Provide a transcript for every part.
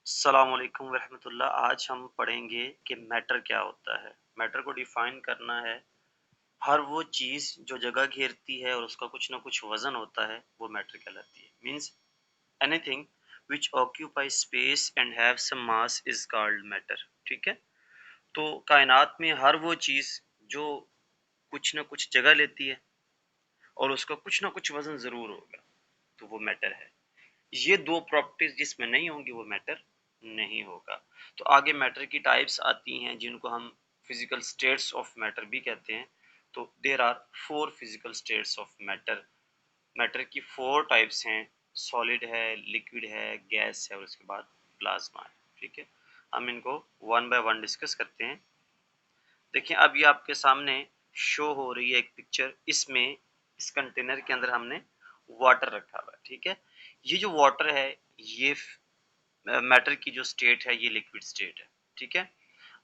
अस्सलाम वालेकुम वरहमतुल्लाह। आज हम पढ़ेंगे कि मैटर क्या होता है। मैटर को डिफाइन करना है, हर वो चीज़ जो जगह घेरती है और उसका कुछ ना कुछ वज़न होता है, वो मैटर कहलाती है। Means anything which occupy space and have some mass is called matter. ठीक है? तो कायनात में हर वो चीज़ जो कुछ ना कुछ जगह लेती है और उसका कुछ ना कुछ वज़न ज़रूर होगा, तो वो मैटर है। ये दो प्रॉपर्टीज जिसमें नहीं होंगी वो मैटर नहीं होगा। तो आगे मैटर की टाइप्स आती हैं जिनको हम फिजिकल स्टेट्स ऑफ मैटर भी कहते हैं। तो there are four physical states of matter. Matter की फोर टाइप्स हैं, सॉलिड है, लिक्विड है, गैस है और उसके बाद प्लाज्मा है। ठीक है, हम इनको वन बाय वन डिस्कस करते हैं। देखिए अब ये आपके सामने शो हो रही है एक पिक्चर। इसमें इस कंटेनर के अंदर हमने वाटर रखा हुआ है। ठीक है, ये जो वाटर है ये मैटर की जो स्टेट है ये लिक्विड स्टेट है। ठीक है,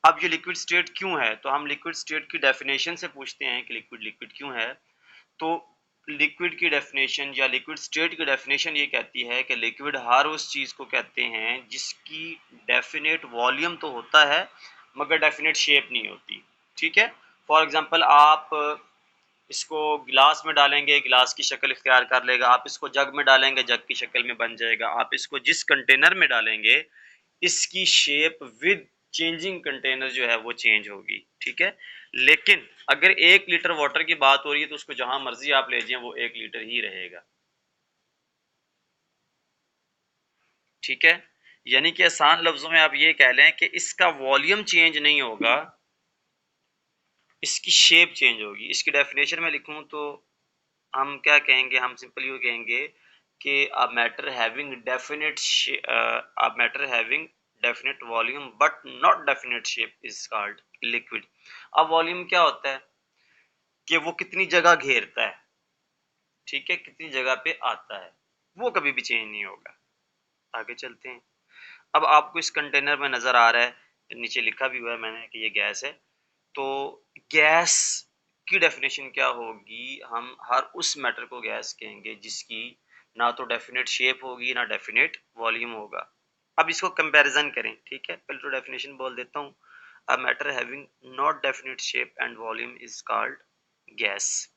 अब ये लिक्विड स्टेट क्यों है, तो हम लिक्विड स्टेट की डेफिनेशन से पूछते हैं कि लिक्विड लिक्विड क्यों है। तो लिक्विड की डेफिनेशन या लिक्विड स्टेट की डेफिनेशन ये कहती है कि लिक्विड हर उस चीज को कहते हैं जिसकी डेफिनेट वॉल्यूम तो होता है मगर डेफिनेट शेप नहीं होती। ठीक है, फॉर एग्जांपल आप इसको गिलास में डालेंगे, गिलास की शक्ल इख्तियार कर लेगा। आप इसको जग में डालेंगे, जग की शक्ल में बन जाएगा। आप इसको जिस कंटेनर में डालेंगे, इसकी शेप विद चेंजिंग कंटेनर जो है वो चेंज होगी। ठीक है, लेकिन अगर 1 लीटर वाटर की बात हो रही है तो उसको जहां मर्जी आप ले जाएं वो 1 लीटर ही रहेगा। ठीक है, यानी कि आसान लफ्जों में आप ये कह लें कि इसका वॉल्यूम चेंज नहीं होगा, इसकी शेप चेंज होगी। इसकी डेफिनेशन में लिखूं तो हम क्या कहेंगे, हम सिंपल यू कहेंगे कि a matter having definite a matter having definite volume but not definite shape is called liquid। अब वॉल्यूम क्या होता है कि वो कितनी जगह घेरता है। ठीक है, कितनी जगह पे आता है, वो कभी भी चेंज नहीं होगा। आगे चलते हैं। अब आपको इस कंटेनर में नजर आ रहा है, नीचे लिखा भी हुआ है मैंने कि ये गैस है। तो गैस की डेफिनेशन क्या होगी, हम हर उस मैटर को गैस कहेंगे जिसकी ना तो डेफिनेट शेप होगी ना डेफिनेट वॉल्यूम होगा। अब इसको कंपैरिजन करें। ठीक है, पहले तो डेफिनेशन बोल देता हूँ। A matter having not definite shape and volume is called gas.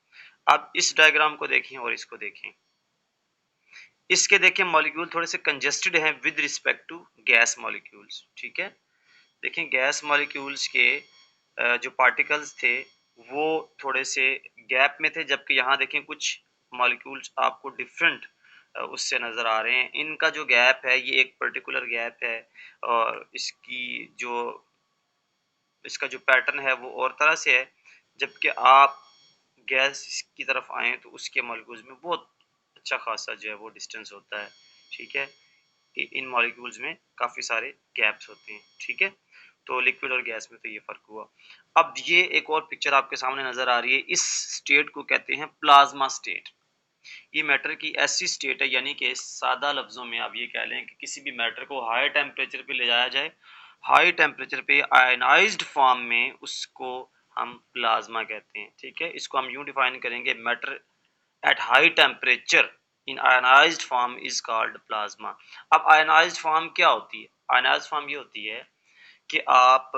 अब इस डायग्राम को देखें और इसको देखें। इसके देखें मॉलिक्यूल थोड़े से कंजेस्टेड हैं with respect to gas molecules. ठीक है, देखें गैस मॉलिक्यूल्स के जो पार्टिकल्स थे वो थोड़े से गैप में थे, जबकि यहाँ देखें कुछ मॉलिक्यूल्स आपको डिफरेंट उससे नज़र आ रहे हैं। इनका जो गैप है ये एक पर्टिकुलर गैप है और इसका जो पैटर्न है वो और तरह से है। जबकि आप गैस की तरफ आए तो उसके मॉलिक्यूल्स में बहुत अच्छा खासा जो है वो डिस्टेंस होता है। ठीक है, इन मॉलिक्यूल्स में काफ़ी सारे गैप्स होते हैं। ठीक है, तो लिक्विड और गैस में तो ये फ़र्क हुआ। अब ये एक और पिक्चर आपके सामने नज़र आ रही है। इस स्टेट को कहते हैं प्लाज्मा स्टेट। ये मैटर की ऐसी स्टेट है, यानी कि सादा लफ्ज़ों में आप ये कह लें कि किसी भी मैटर को हाई टेम्परेचर पे ले जाया जाए, हाई टेम्परेचर पे आयनाइज्ड फॉर्म में, उसको हम प्लाज्मा कहते हैं। ठीक है, इसको हम यूँ डिफाइन करेंगे, matter at high temperature in ionized form is called plasma। अब ionized form क्या होती है? ionized form ये होती है कि आप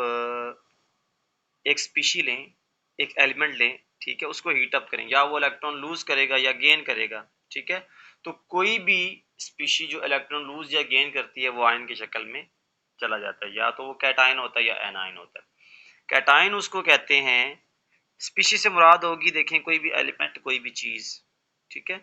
एक स्पीशी लें, एक एलिमेंट लें, ठीक है, उसको हीट अप करें, या वो इलेक्ट्रॉन लूज करेगा या गेन करेगा। ठीक है, तो कोई भी स्पीशी जो इलेक्ट्रॉन लूज या गेन करती है वो आयन की शक्ल में चला जाता है, या तो वो कैटायन होता है या एनायन होता है। कैटायन उसको कहते हैं, स्पीशी से मुराद होगी, देखें कोई भी एलिमेंट, कोई भी चीज। ठीक है,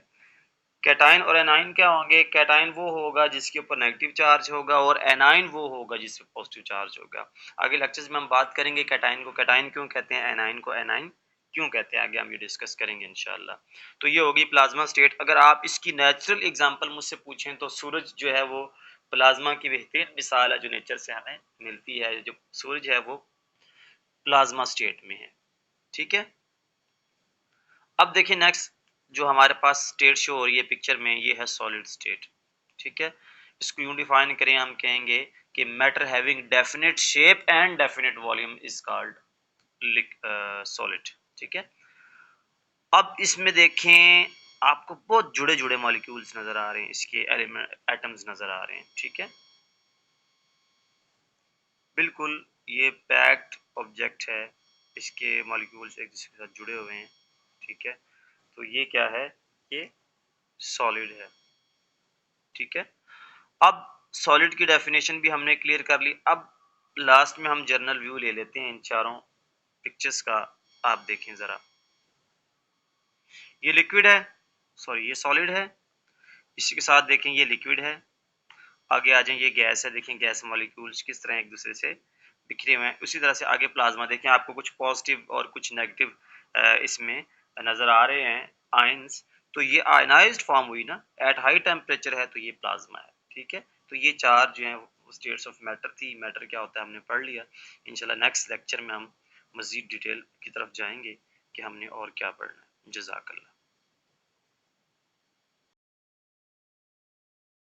कैटाइन और एनाइन क्या होंगे, कैटाइन वो होगा जिसके ऊपर नेगेटिव चार्ज होगा और एनाइन वो होगा जिस पर पॉजिटिव चार्ज होगा। आगे लेक्चर्स में हम बात करेंगे कैटाइन को कैटाइन क्यों कहते हैं, एनाइन को एनाइन क्यों कहते हैं, आगे हम ये डिस्कस करेंगे इंशाल्लाह। तो ये होगी प्लाज्मा स्टेट। अगर आप इसकी नेचुरल एग्जांपल मुझसे पूछें तो सूरज जो है वो प्लाज्मा की बेहतरीन मिसाल है जो नेचर से हमें मिलती है। जो सूरज है वो प्लाज्मा स्टेट में है। ठीक है, अब देखिए नेक्स्ट जो हमारे पास स्टेट शो हो रही है पिक्चर में, ये है सॉलिड स्टेट। ठीक है, इसको यूं डिफाइन करें, हम कहेंगे कि matter having definite shape and definite volume is called solid. ठीक है, अब इसमें देखें आपको बहुत जुड़े जुड़े मॉलिक्यूल्स नजर आ रहे हैं, इसके एलिमेंट एटम्स नजर आ रहे हैं। ठीक है, बिल्कुल ये पैक्ड ऑब्जेक्ट है, इसके मॉलिक्यूल्स एक दूसरे के साथ जुड़े हुए हैं, ठीक है। तो ये क्या है, ये सॉलिड है, ठीक है। अब सॉलिड की डेफिनेशन भी हमने क्लियर कर ली। अब लास्ट में हम जर्नल व्यू ले लेते हैं इन चारों पिक्चर्स का। आप देखें जरा, ये लिक्विड है, सॉरी ये सॉलिड है, इसी के साथ देखें ये लिक्विड है। आगे आ जाए, ये गैस है, देखें गैस मॉलिक्यूल्स किस तरह एक दूसरे से बिखरे हुए हैं। उसी तरह से आगे प्लाज्मा देखें, आपको कुछ पॉजिटिव और कुछ नेगेटिव इसमें नजर आ रहे हैं आयंस। तो ये आयनाइज्ड फॉर्म हुई ना, एट हाई टेम्परेचर है, तो ये प्लाज्मा है, ठीक है। तो ये चार जो है स्टेट्स ऑफ मैटर थी, मैटर क्या होता है हमने पढ़ लिया। इंशाल्लाह नेक्स्ट लेक्चर में हम मजीद डिटेल की तरफ जाएंगे कि हमने और क्या पढ़ना है। जज़ाकल्लाह।